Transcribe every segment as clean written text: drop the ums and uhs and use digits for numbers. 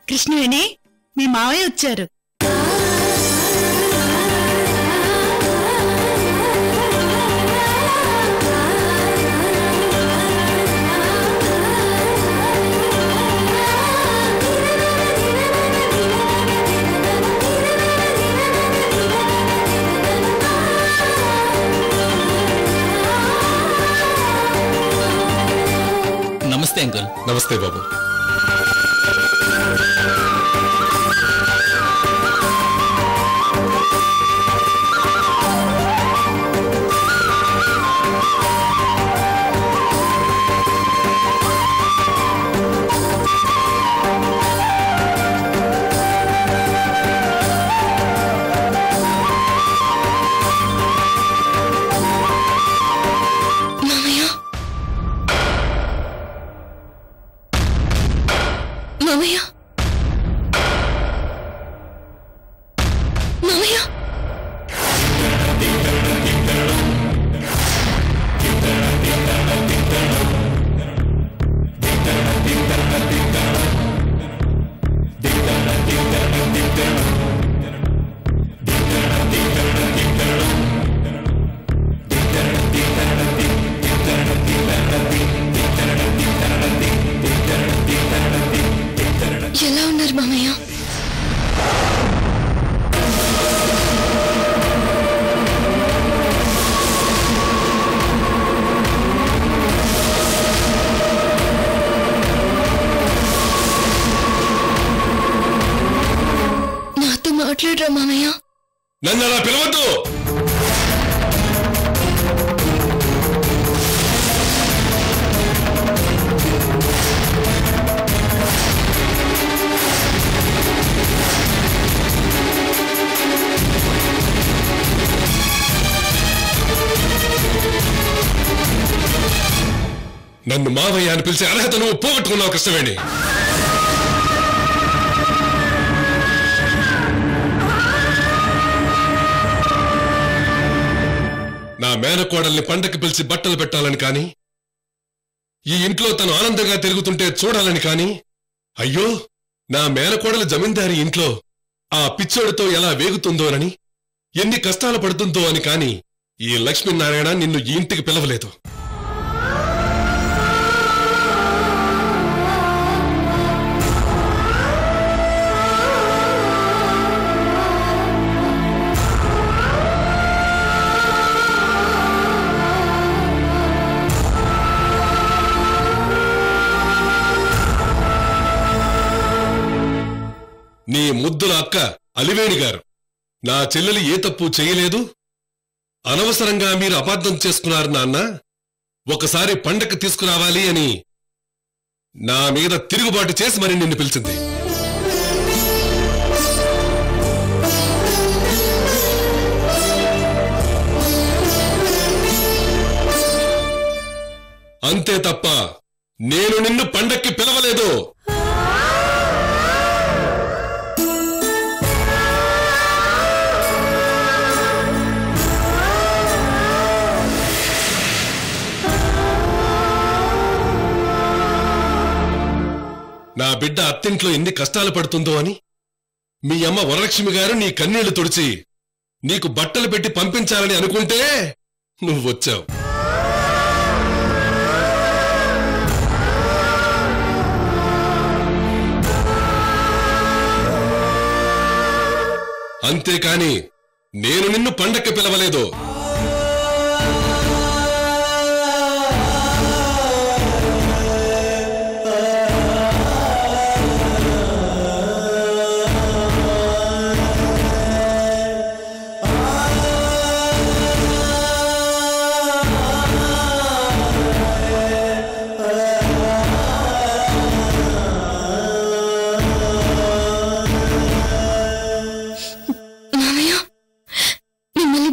కృష్ణవేణి, మీ మావయ్య వచ్చారు. నమస్తే అంకుల్. నమస్తే బాబు. ఎలా ఉన్నారు మామయ్య? నాతో మాట్లాడరా మామయ్య? నన్ను అలా పిలవద్దు. నన్ను మావయ్య అని పిలిచే అర్హత నువ్వు పోగొట్టుకున్నావు కృష్ణవేణి. నా మేనకోడల్ని పండక్కి పిలిచి బట్టలు పెట్టాలని కాని, ఈ ఇంట్లో తను ఆనందంగా తిరుగుతుంటే చూడాలని కాని, అయ్యో నా మేనకోడలు జమీందారి ఇంట్లో ఆ పిచ్చోడితో ఎలా వేగుతుందోనని, ఎన్ని కష్టాలు పడుతుందో అని కాని ఈ లక్ష్మీనారాయణ నిన్ను ఈ ఇంటికి పిలవలేదు. నీ ముద్దుల అక్క అలివేణి గారు నా చెల్లెలు ఏ తప్పు చేయలేదు, అనవసరంగా మీరు అపార్థం చేసుకున్నారు నాన్న, ఒకసారి పండగ తీసుకురావాలి అని నా మీద తిరుగుబాటు చేసి మరి నిన్ను పిలిచింది. అంతే తప్ప నేను నిన్ను పండక్కి పిలవలేదు. నా బిడ్డ అత్తింట్లో ఎన్ని కష్టాలు పడుతుందో అని మీ అమ్మ వరలక్ష్మి గారు నీ కన్నీళ్లు తుడిచి నీకు బట్టలు పెట్టి పంపించాలని అనుకుంటే నువ్వు వచ్చావు. అంతేకాని నేను నిన్ను పండక్కి పిలవలేదు.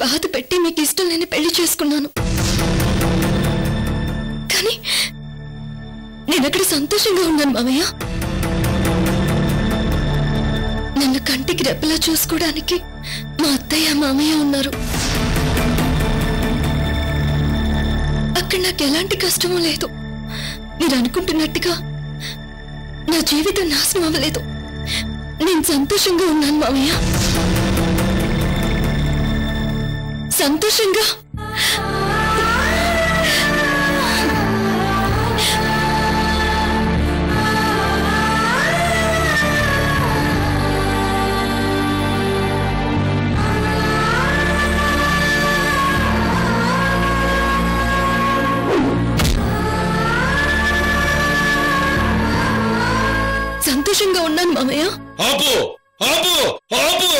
బాధ పెట్టి మీకు ఇష్టం లేని పెళ్లి చేసుకున్నాను, కానీ నేనక్కడ సంతోషంగా ఉన్నాను మామయ్య. నన్ను కంటికి రెప్పలా చూసుకోవడానికి మా అత్తయ్య మామయ్య ఉన్నారు. అక్కడ నాకు ఎలాంటి కష్టమూ లేదు. మీరు అనుకుంటున్నట్టుగా నా జీవితం నాశనం అవ్వలేదు. నేను సంతోషంగా ఉన్నాను మావయ్య. సంతోషంగా. సంతోషంగా ఉన్నాను మామయ్య. ఆపు ఆపు ఆపు!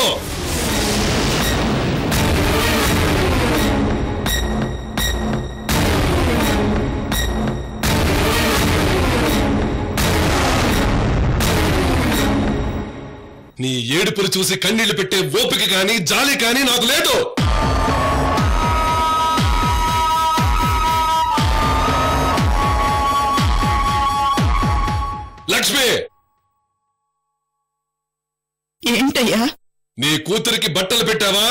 నీ ఏడుపులు చూసి కన్నీళ్లు పెట్టే ఓపిక కానీ జాలి కానీ నాకు లేదు. లక్ష్మి, ఏంటయ్యా? నీ కూతురికి బట్టలు పెట్టావా?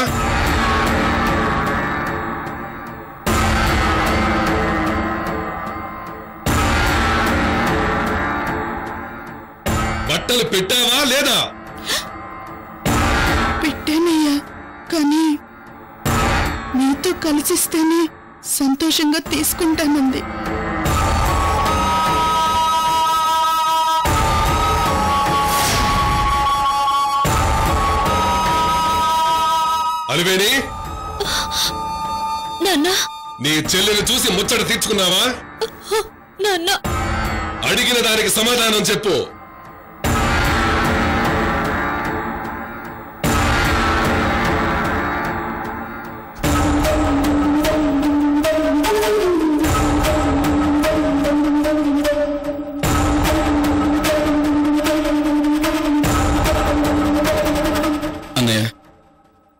బట్టలు పెట్టావా లేదా? పెట్టానయ్యా, కానీ నీతో కలిసిస్తేనే సంతోషంగా తీసుకుంటానంది. అలివేణి, నాన్న, నీ చెల్లెని చూసి ముచ్చట తీర్చుకున్నావా? నాన్న, అడిగిన దానికి సమాధానం చెప్పు.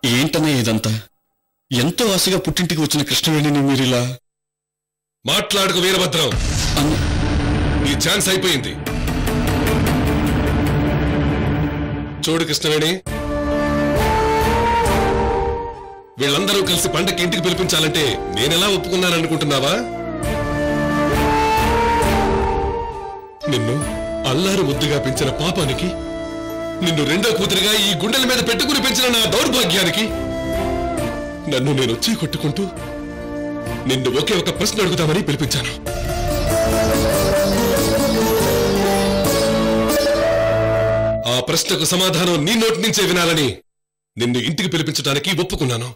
ఏంటన్నయ్య ఇదంతా? ఎంతో ఆశగా పుట్టింటికి వచ్చిన కృష్ణవేణిని మీరిలా మాట్లాడుకు వీరభద్రం. నీ ఛాన్స్ అయిపోయింది. చూడు కృష్ణవేణి, వీళ్ళందరూ కలిసి పండక్కి ఇంటికి పిలిపించాలంటే నేనెలా ఒప్పుకున్నాననుకుంటున్నావా? నిన్ను అల్లారు ముద్దుగా పెంచిన పాపానికి, నిన్ను రెండో కూతురిగా ఈ గుండెల మీద పెట్టుకుని పెంచిన నా దౌర్భాగ్యానికి నన్ను నేను వచ్చి కొట్టుకుంటూ నిన్ను ఒకే ఒక ప్రశ్న అడుగుతామని పిలిపించాను. ఆ ప్రశ్నకు సమాధానం నీ నోటి నుంచే వినాలని నిన్ను ఇంటికి పిలిపించడానికి ఒప్పుకున్నాను.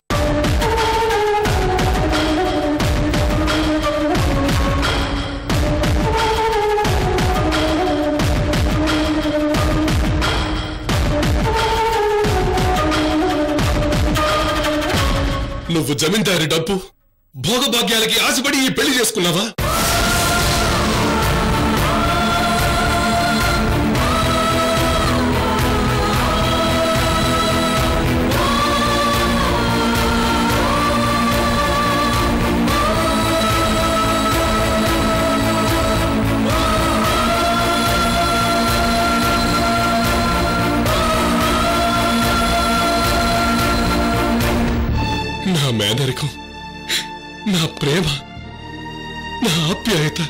నువ్వు జమీందారి డబ్బు భోగభాగ్యాలకి ఆశపడి ఈ పెళ్లి చేసుకున్నావా? నా మేనరికం, నా ప్రేమ, నా ఆప్యాయత,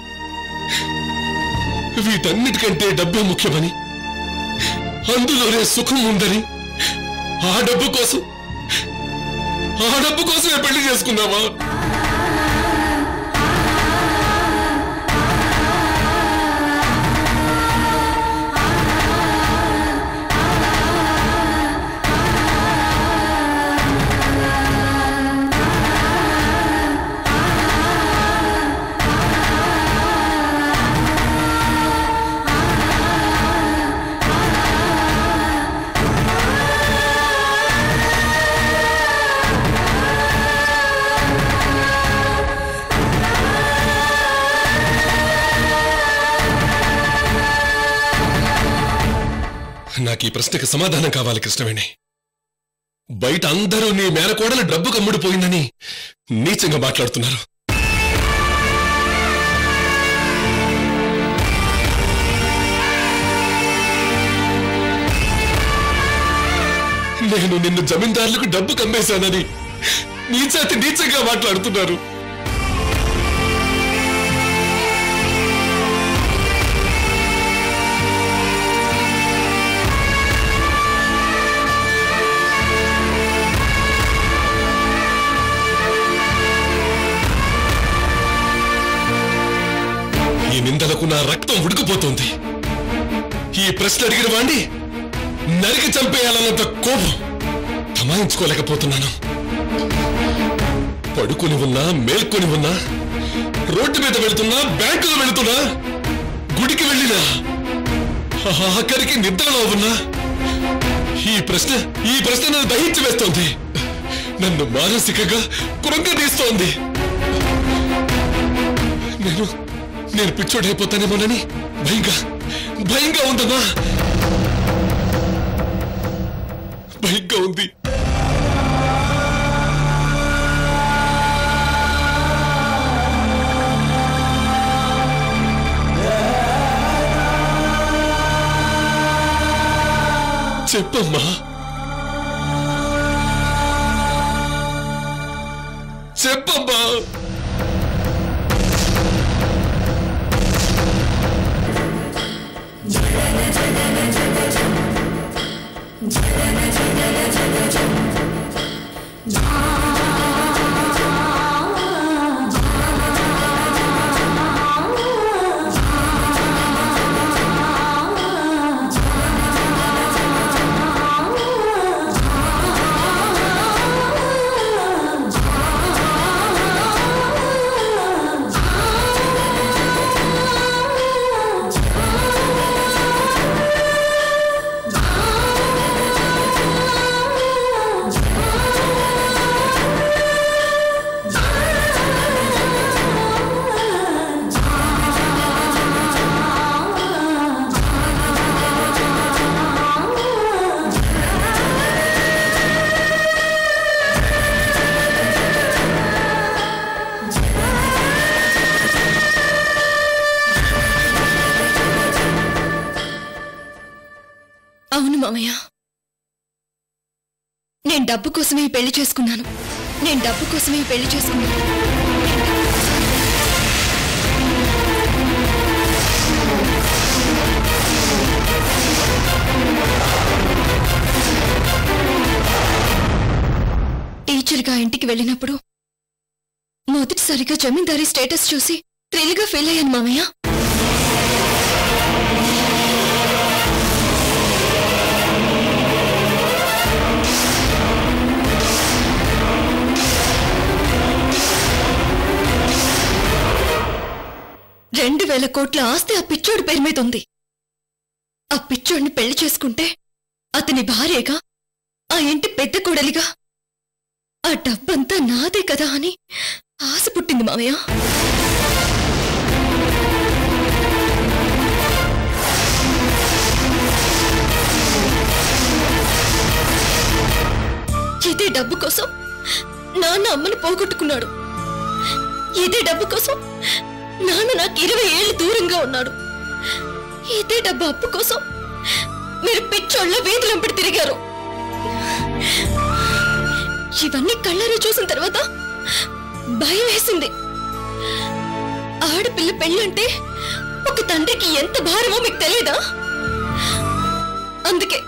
వీటన్నిటికంటే డబ్బే ముఖ్యమని, అందులోనే సుఖం ఉందని ఆ డబ్బు కోసమే పెళ్లి చేసుకున్నావా? నాకు ఈ ప్రశ్నకి సమాధానం కావాలి కృష్ణవేణి. బయట అందరూ నీ మేనకోడలు డబ్బు కమ్ముడిపోయిందని నీచంగా మాట్లాడుతున్నారు. నేను నిన్ను జమీందారులకు డబ్బు కమ్మేశానని నీచంగా మాట్లాడుతున్నారు. ఈ ప్రశ్న అడిగిన వాణ్ణి నరికి చంపేయాలన్నంత కోపం తమాయించుకోలేకపోతున్నాను. పడుకొని ఉన్నా, మేల్కొని ఉన్నా, రోడ్డు మీద వెళుతున్నా, బ్యాంకులో వెళుతున్నా, గుడికి వెళ్ళినా, ఆఖరికి నిద్రలో ఉన్నా ఈ ప్రశ్న నన్ను దహించి వేస్తోంది. నన్ను మానసికంగా కృంగదీస్తోంది. నేను పిచ్చోడైపోతానేమోనని భయంగా ఉందమ్మా. భయంగా ఉంది. చెప్పమ్మా, చెప్పమ్మా. అవును మామయ్య, నేను డబ్బు కోసమే పెళ్లి చేసుకున్నాను. టీచర్గా ఇంటికి వెళ్ళినప్పుడు మొదటిసారిగా జమీందారీ స్టేటస్ చూసి థ్రిల్గా ఫీల్ అయ్యాను మామయ్య. $2,000 కోట్ల ఆస్తి ఆ పిచ్చోడి పేరు మీద ఉంది. ఆ పిచ్చోడిని పెళ్లి చేసుకుంటే అతని భార్యగా, ఆ ఇంటి పెద్ద కోడలిగా ఆ డబ్బంతా నాదే కదా అని ఆశ పుట్టింది మామయ్య. ఇదే డబ్బు కోసం నాన్న అమ్మను పోగొట్టుకున్నాడు. ఇదే డబ్బు కోసం నాన్న నాకు 20 ఏళ్ళు దూరంగా ఉన్నాడు. ఇదే డబ్బు అప్పు కోసం మీరు పిచ్చోళ్ళ వీధులంపడి తిరిగారు. ఇవన్నీ కళ్ళారా చూసిన తర్వాత భయం వేసింది. ఆడపిల్ల పెళ్ళంటే ఒక తండ్రికి ఎంత భారమో మీకు తెలియదా? అందుకే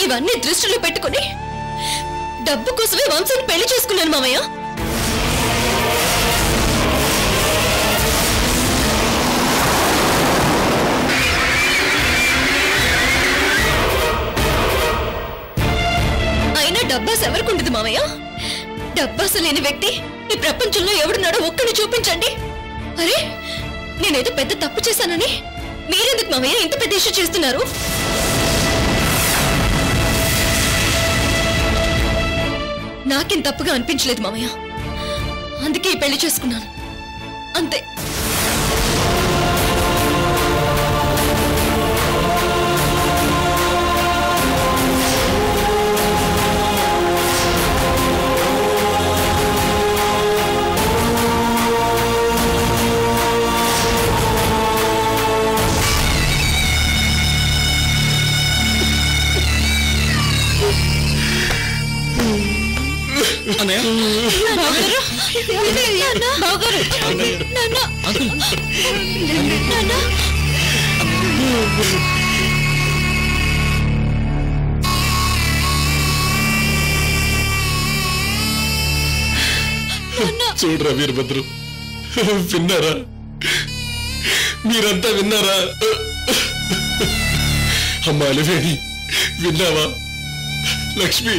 ఇవన్నీ దృష్టిలో పెట్టుకుని డబ్బు కోసమే వంశాన్ని పెళ్లి చేసుకున్నాను మామయ్య. అయినా డబ్బాస్ ఎవరికుండదు మామయ్య? డబ్బాస లేని వ్యక్తి ఈ ప్రపంచంలో ఎవడున్నాడో ఒక్కడిని చూపించండి. అరే, నేనేదో పెద్ద తప్పు చేశానని మీరెందుకు మామయ్య ఇంత పెద్ద ఇష్యూ చేస్తున్నారు? నాకేం తప్పుగా అనిపించలేదు మామయ్య. అందుకే ఈ పెళ్లి చేసుకున్నాను, అంతే. చూడరా వీరభద్రు, విన్నారా? మీరంతా విన్నారా? అమ్మా అలివేణి, విన్నావా? లక్ష్మి,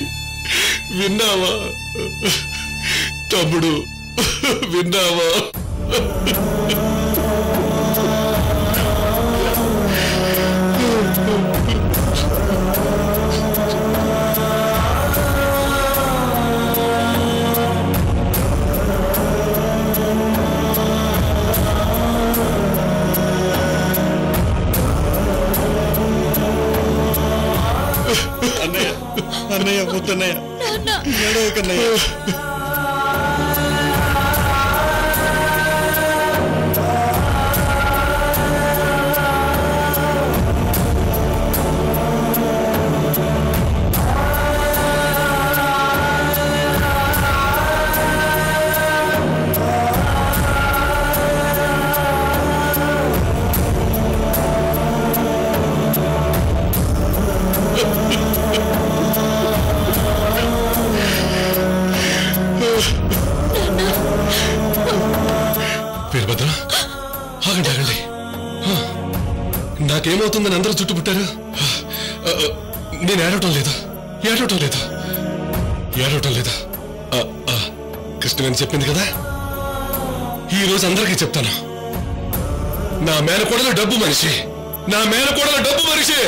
విన్నావా? తమ్ముడు, విన్నావా? అన్నయ్య, అన్నయ్య వద్దన్నయ్య, ఏడవకన్నయ్య. వీరభద్ర, ఆగండి ఆగండి. నాకేమవుతుందని అందరూ చుట్టుముట్టారు. నేను ఏడవటం లేదా, ఏడవటం లేదా, ఏడవటం లేదా. కృష్ణవేణి చెప్పింది కదా, ఈ రోజు అందరికీ చెప్తాను. నా మేనకోడలు డబ్బు మనిషి, నా మేనకోడలు డబ్బు మనిషి.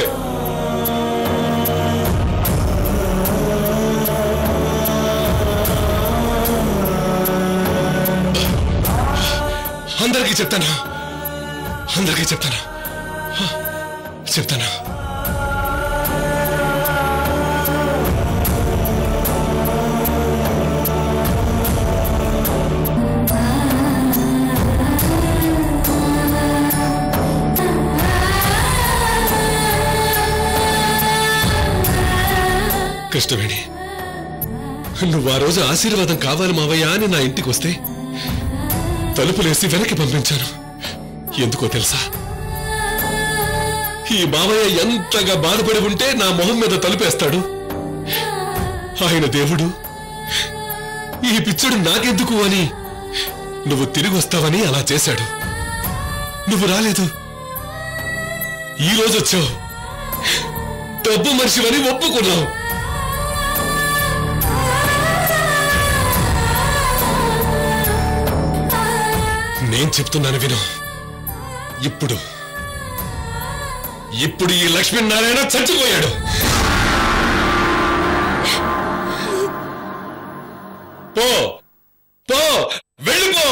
అందరికీ చెప్తాను, అందరికీ చెప్తాను, చెప్తాను. కృష్ణవేణి, నువ్వు ఆ రోజు ఆశీర్వాదం కావాలి మావయ్య అని నా ఇంటికి వస్తే తలుపులేసి వెనక్కి పంపించాను. ఎందుకో తెలుసా? ఈ మావయ్య ఎంతగా బాధపడి ఉంటే నా మొహం మీద తలుపేస్తాడు. ఆయన దేవుడు, ఈ పిచ్చడు నాకెందుకు అని నువ్వు తిరిగి వస్తావని అలా చేశాడు. నువ్వు రాలేదు, ఈ రోజు వచ్చావు, డబ్బు మనిషివని ఒప్పుకున్నావు. నేను చెప్తున్నాను విను. ఇప్పుడు ఈ లక్ష్మీనారాయణ చచ్చిపోయాడు. పో పో, వెళ్ళిపో.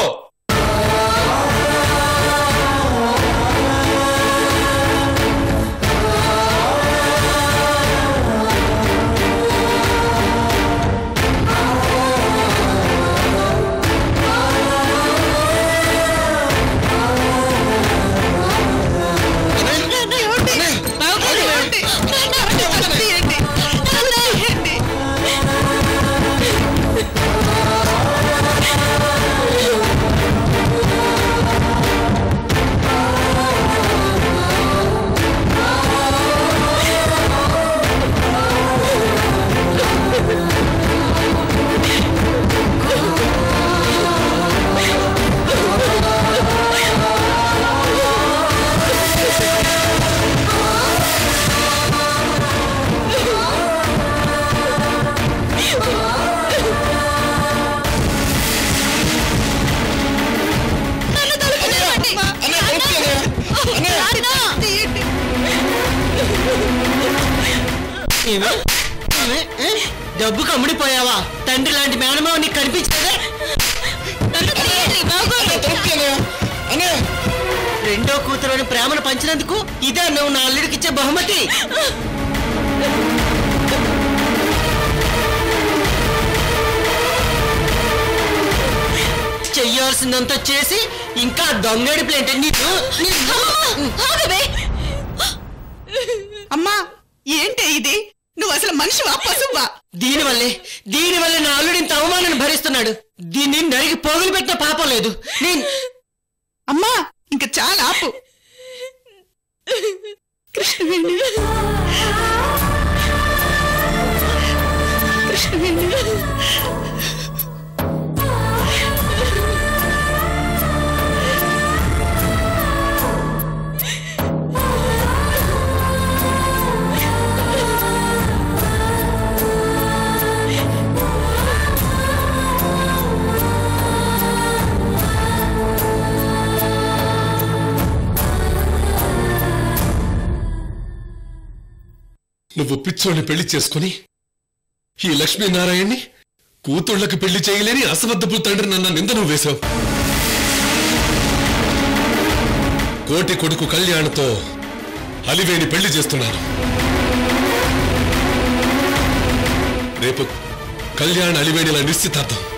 డబ్బు కమ్ముడిపోయావా? తండ్రి లాంటి మేనమావ నీకు కనిపించలేదే? రెండో కూతురుని ప్రేమను పంచినందుకు ఇదే నువ్వు నా అల్లుడికిచ్చే బహుమతి. చెయ్యాల్సిందంతా చేసి ఇంకా దొంగడి ప్లేంటే నీకు. అమ్మా, ఏంటే ఇది? నువ్వు అసలు మనిషివా పశువా? దీనివల్లే నా అల్లుడు ఇంత అవమానాన్ని భరిస్తున్నాడు. దీన్ని నరికి పోగులు పెట్టిన పాపం లేదు. అమ్మా, ఇంకా చాలా ఆపు. కృష్ణవేణి, కృష్ణవేణి, నువ్వు పిచ్చోని పెళ్లి చేసుకుని ఈ లక్ష్మీనారాయణ్ణి కూతుళ్లకు పెళ్లి చేయలేని అసమర్థపు తండ్రి నన్న నింద నువ్వు వేశావు. కోటి కొడుకు కళ్యాణ్తో అలివేణి పెళ్లి చేస్తున్నాను. రేపు కళ్యాణ్ అలివేణిల నిశ్చితార్థం.